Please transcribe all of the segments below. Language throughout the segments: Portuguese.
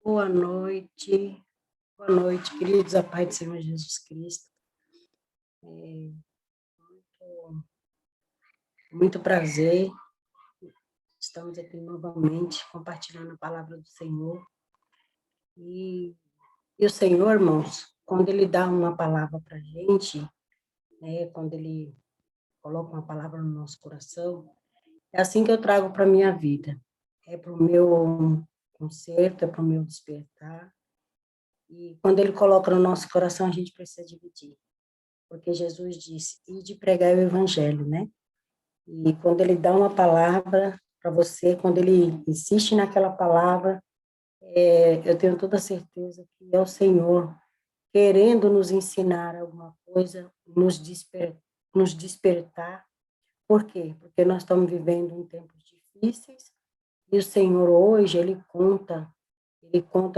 Boa noite, queridos, a paz do Senhor Jesus Cristo. Muito prazer, estamos aqui novamente compartilhando a palavra do Senhor. E o Senhor, irmãos, quando Ele dá uma palavra para a gente, quando Ele coloca uma palavra no nosso coração, é assim que eu trago para a minha vida. É para o meu conserto, é para o meu despertar. E quando Ele coloca no nosso coração, a gente precisa dividir. Porque Jesus disse, ide pregar o evangelho, né? E quando ele dá uma palavra para você, quando ele insiste naquela palavra, eu tenho toda a certeza que é o Senhor querendo nos ensinar alguma coisa, nos despertar. Por quê? Porque nós estamos vivendo em tempos difíceis e o Senhor hoje, ele conta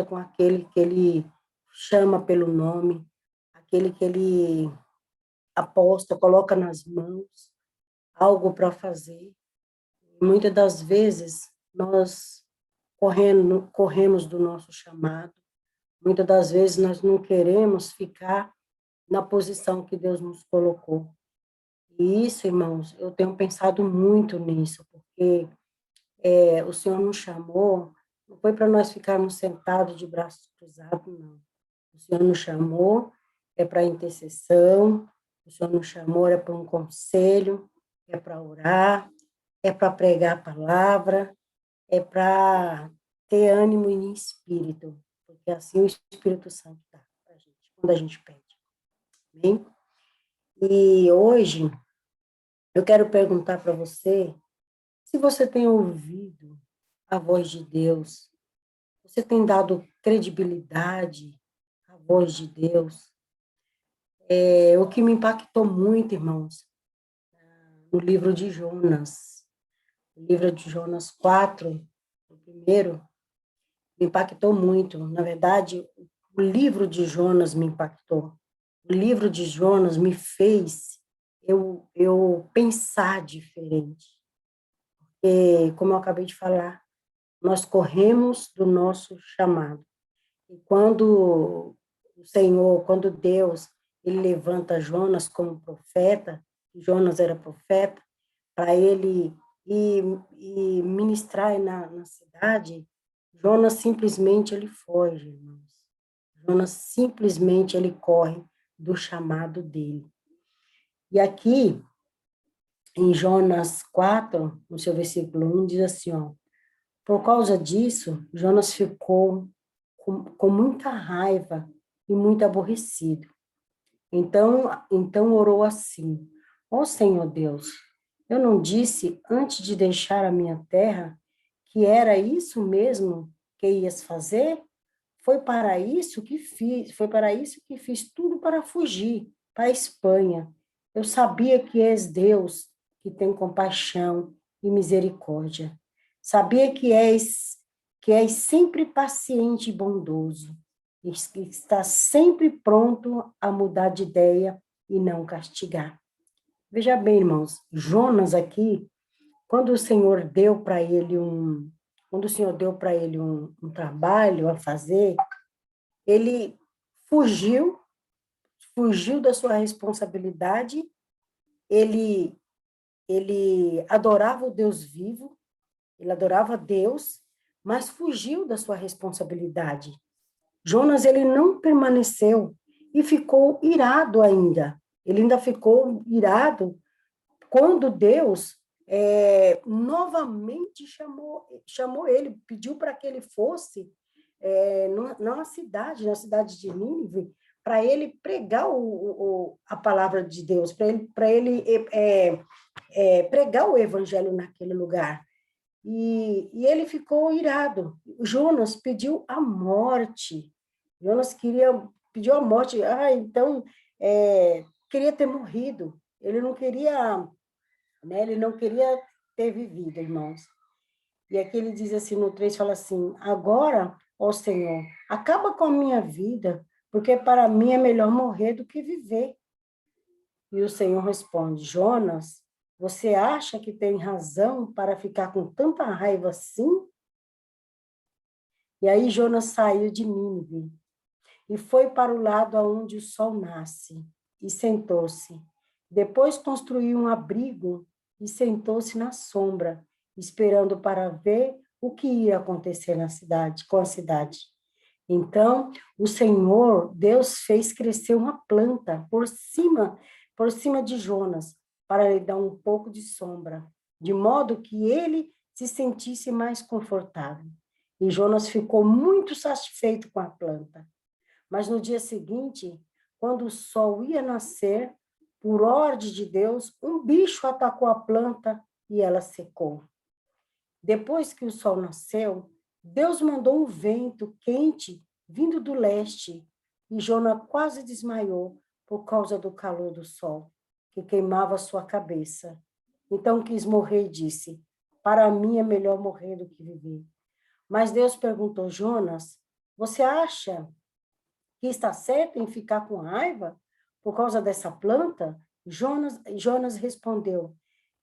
com aquele que ele chama pelo nome, aquele que ele aposta, coloca nas mãos algo para fazer. Muitas das vezes nós corremos do nosso chamado, muitas das vezes nós não queremos ficar na posição que Deus nos colocou. E isso, irmãos, eu tenho pensado muito nisso, porque o Senhor nos chamou, não foi para nós ficarmos sentados de braços cruzados, não. O Senhor nos chamou, para intercessão, o Senhor nos chamou, para um conselho, é para orar, é para pregar a palavra, é para ter ânimo e espírito, porque assim o Espírito Santo dá para a gente, quando a gente pede. Amém? E hoje eu quero perguntar para você se você tem ouvido a voz de Deus, você tem dado credibilidade à voz de Deus. O que me impactou muito, irmãos, no livro de Jonas, o livro de Jonas 4, o primeiro, me impactou muito. Na verdade, o livro de Jonas me impactou. O livro de Jonas me fez eu pensar diferente. E, como eu acabei de falar, nós corremos do nosso chamado. E quando o Senhor, quando Deus, ele levanta Jonas como profeta, Jonas era profeta, para ele ir ministrar na cidade, Jonas simplesmente ele foge, irmãos. Jonas simplesmente ele corre do chamado dele. E aqui, em Jonas 4, no seu versículo 1, diz assim, ó, por causa disso, Jonas ficou com muita raiva e muito aborrecido. Então orou assim, ó Senhor Deus, eu não disse antes de deixar a minha terra que era isso mesmo que ias fazer? Foi para isso que fiz tudo para fugir para a Espanha. Eu sabia que és Deus que tem compaixão e misericórdia. Sabia que és sempre paciente e bondoso, e que está sempre pronto a mudar de ideia e não castigar. Veja bem, irmãos, Jonas aqui, quando o Senhor deu para ele um trabalho a fazer, ele fugiu, fugiu da sua responsabilidade, ele, ele adorava o Deus vivo, ele adorava Deus, mas fugiu da sua responsabilidade. Jonas, ele não permaneceu e ficou irado ainda. Ele ainda ficou irado quando Deus novamente chamou ele, pediu para que ele fosse na cidade de Nínive, para ele pregar a palavra de Deus, para ele pregar o evangelho naquele lugar. E ele ficou irado. Jonas pediu a morte. Jonas pediu a morte. Então, queria ter morrido. Ele não queria, né? Ele não queria ter vivido, irmãos. E aqui ele diz assim, no 3, fala assim, agora, ó Senhor, acaba com a minha vida, porque para mim é melhor morrer do que viver. E o Senhor responde, Jonas, você acha que tem razão para ficar com tanta raiva assim? E aí Jonas saiu de Nínive e foi para o lado aonde o sol nasce e sentou-se. Depois construiu um abrigo e sentou-se na sombra, esperando para ver o que ia acontecer na cidade, com a cidade. Então, o Senhor, Deus fez crescer uma planta por cima de Jonas, para lhe dar um pouco de sombra, de modo que ele se sentisse mais confortável. E Jonas ficou muito satisfeito com a planta. Mas no dia seguinte, quando o sol ia nascer, por ordem de Deus, um bicho atacou a planta e ela secou. Depois que o sol nasceu, Deus mandou um vento quente vindo do leste e Jonas quase desmaiou por causa do calor do sol, que queimava sua cabeça. Então quis morrer e disse: para mim é melhor morrer do que viver. Mas Deus perguntou: Jonas, você acha que está certo em ficar com raiva por causa dessa planta? Jonas respondeu: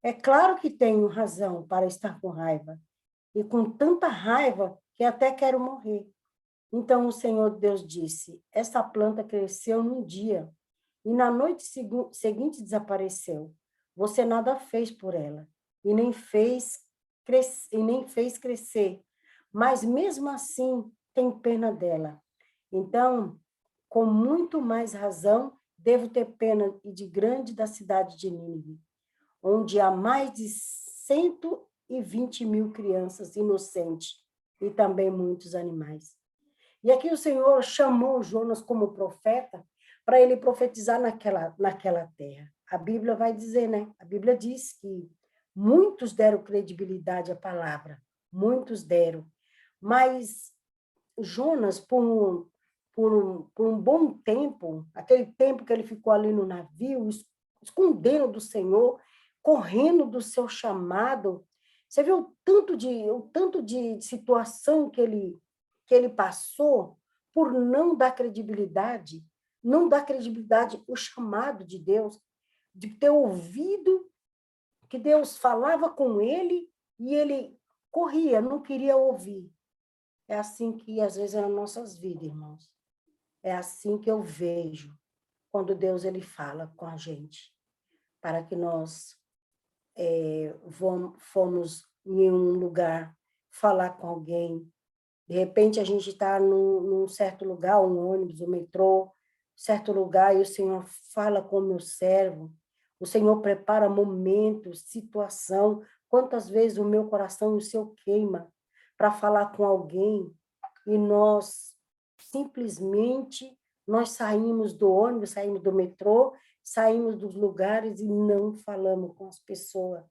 é claro que tenho razão para estar com raiva, e com tanta raiva que até quero morrer. Então o Senhor Deus disse: essa planta cresceu num dia, e na noite seguinte desapareceu. Você nada fez por ela, e nem fez crescer, mas mesmo assim tem pena dela. Então, com muito mais razão, devo ter pena e de grande da cidade de Nínive, onde há mais de 120 mil crianças inocentes e também muitos animais. E aqui o Senhor chamou Jonas como profeta para ele profetizar naquela terra. A Bíblia vai dizer, né? A Bíblia diz que muitos deram credibilidade à palavra, muitos deram. Mas Jonas, por um bom tempo, aquele tempo que ele ficou ali no navio, escondendo do Senhor, correndo do seu chamado, você viu o tanto de situação que ele passou por não dar credibilidade ao chamado de Deus, de ter ouvido que Deus falava com ele e ele corria, não queria ouvir. É assim que, às vezes, é nas nossas vidas, irmãos. É assim que eu vejo quando Deus ele fala com a gente, para que nós fomos em um lugar falar com alguém. De repente, a gente está num certo lugar, um ônibus, um metrô, certo lugar, e o Senhor fala com o meu servo. O Senhor prepara momentos, situação. Quantas vezes o meu coração e o seu queima para falar com alguém e nós simplesmente nós saímos do ônibus, saímos do metrô, saímos dos lugares e não falamos com as pessoas,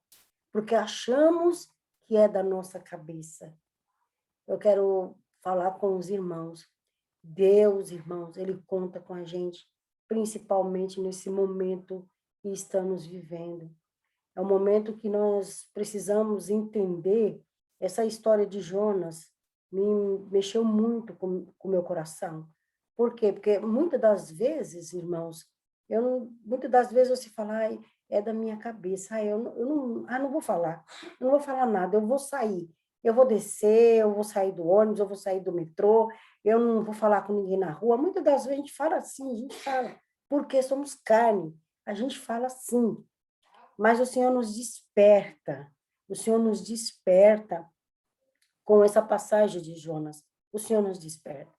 porque achamos que é da nossa cabeça. Eu quero falar com os irmãos. Deus, irmãos, ele conta com a gente, principalmente nesse momento que estamos vivendo. É um momento que nós precisamos entender. Essa história de Jonas me mexeu muito com o meu coração. Por quê? Porque muitas das vezes, irmãos, muitas das vezes você fala, ai, é da minha cabeça, não vou falar, eu não vou falar nada, eu vou sair, eu vou descer, eu vou sair do ônibus, eu vou sair do metrô, eu não vou falar com ninguém na rua. Muitas das vezes a gente fala assim, a gente fala, porque somos carne, a gente fala assim. Mas o Senhor nos desperta com essa passagem de Jonas, o Senhor nos desperta.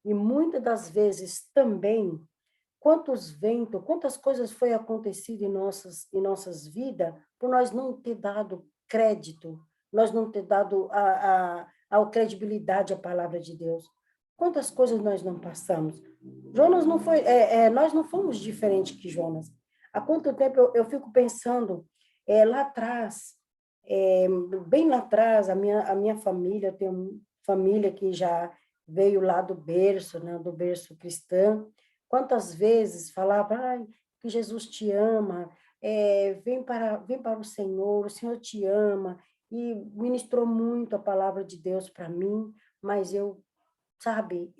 E muitas das vezes também, quantos ventos, quantas coisas foi acontecido em nossas vidas, por nós não ter dado crédito, nós não ter dado a credibilidade à palavra de Deus. Quantas coisas nós não passamos? Jonas não foi, nós não fomos diferentes que Jonas. Há quanto tempo eu fico pensando, lá atrás, bem lá atrás, a minha família, eu tenho uma família que já veio lá do berço, né, do berço cristão. Quantas vezes falava, que Jesus te ama, vem para o Senhor te ama, e ministrou muito a palavra de Deus para mim, mas eu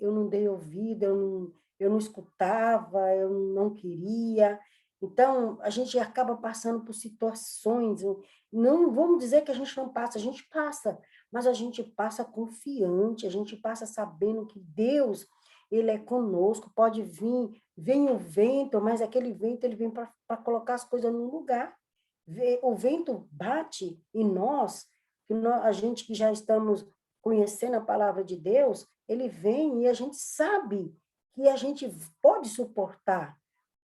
não dei ouvido, eu não escutava, eu não queria, Então, a gente acaba passando por situações, não vamos dizer que a gente passa, mas a gente passa confiante, a gente passa sabendo que Deus, ele é conosco, pode vir, vem o vento, mas aquele vento, ele vem para colocar as coisas no lugar. O vento bate em nós, a gente que já estamos conhecendo a palavra de Deus, ele vem e a gente sabe que a gente pode suportar.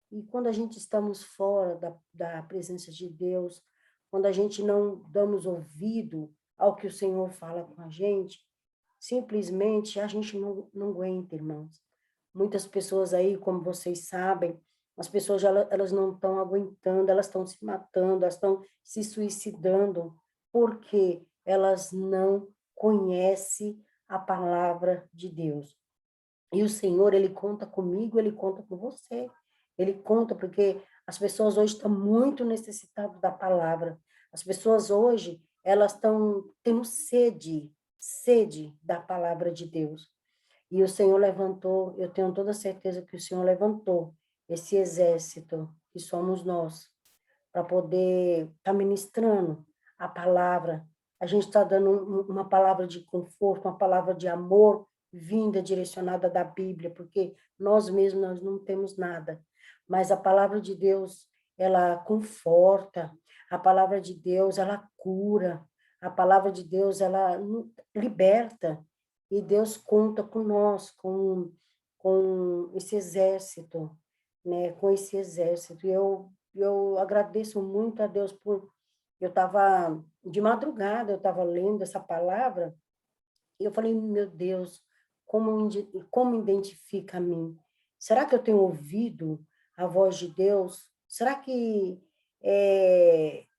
E quando a gente estamos fora da presença de Deus, quando a gente não damos ouvido ao que o Senhor fala com a gente, simplesmente a gente não aguenta, irmãos. Muitas pessoas aí, como vocês sabem, as pessoas elas não estão aguentando, elas estão se matando, elas estão se suicidando, porque elas não conhecem a palavra de Deus. E o Senhor, ele conta comigo, ele conta com você. Ele conta porque as pessoas hoje estão muito necessitadas da palavra. As pessoas hoje, elas estão tendo sede da palavra de Deus. E o Senhor levantou, eu tenho toda certeza que o Senhor levantou esse exército, que somos nós, para poder estar ministrando a palavra. A gente está dando uma palavra de conforto, uma palavra de amor, vinda, direcionada da Bíblia, porque nós mesmos nós não temos nada. Mas a palavra de Deus, ela conforta, a palavra de Deus, ela cura, a palavra de Deus, ela liberta. E Deus conta com nós, com esse exército, né? Com esse exército. E eu agradeço muito a Deus por... Eu estava, de madrugada, eu estava lendo essa palavra, e eu falei, meu Deus, como identifica a mim? Será que eu tenho ouvido a voz de Deus? Será que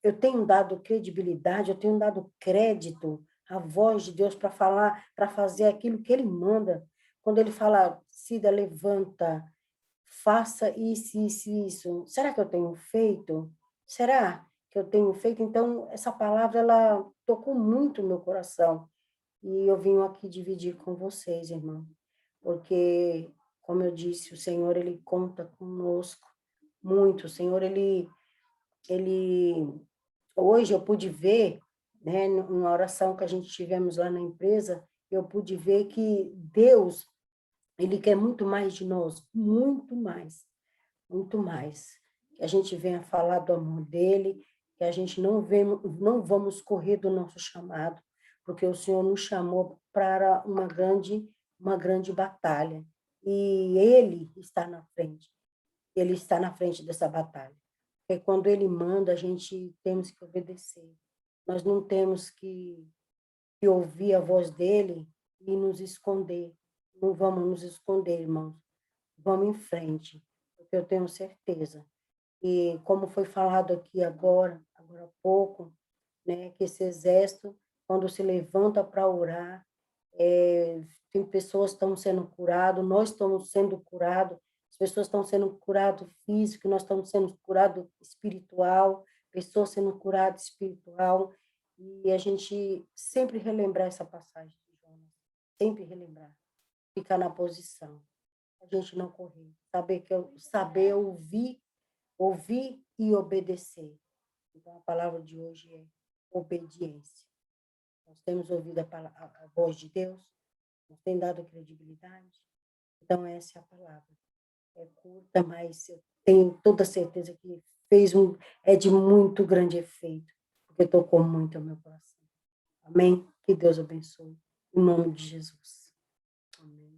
eu tenho dado credibilidade, eu tenho dado crédito à voz de Deus para falar, para fazer aquilo que Ele manda? Quando Ele fala, Cida, levanta, faça isso, isso, isso. Será que eu tenho feito? Será que eu tenho feito? Então, essa palavra, ela tocou muito o meu coração. E eu vim aqui dividir com vocês, irmão. Porque, como eu disse, o Senhor, Ele conta conosco muito. O Senhor, Ele... Hoje eu pude ver, né, numa oração que a gente tivemos lá na empresa, eu pude ver que Deus, Ele quer muito mais de nós, muito mais, muito mais. Que a gente venha falar do amor dele, que a gente não vamos correr do nosso chamado, porque o Senhor nos chamou para uma grande batalha. E ele está na frente. Ele está na frente dessa batalha. Porque quando ele manda, a gente temos que obedecer. Nós não temos que ouvir a voz dele e nos esconder. Não vamos nos esconder, irmãos. Vamos em frente, porque eu tenho certeza. E como foi falado aqui agora há pouco, né, que esse exército, quando se levanta para orar, tem pessoas que estão sendo curadas, nós estamos sendo curados, as pessoas estão sendo curadas físico, nós estamos sendo curados espiritual, pessoas sendo curadas espiritual, e a gente sempre relembrar essa passagem de Jonas, sempre relembrar, ficar na posição, a gente não correr, saber ouvir e obedecer. Então, a palavra de hoje é obediência. Nós temos ouvido a voz de Deus, nos tem dado credibilidade. Então, essa é a palavra. É curta, mas eu tenho toda certeza que é de muito grande efeito, porque tocou muito ao meu coração. Amém? Que Deus abençoe. Em nome de Jesus. Amém.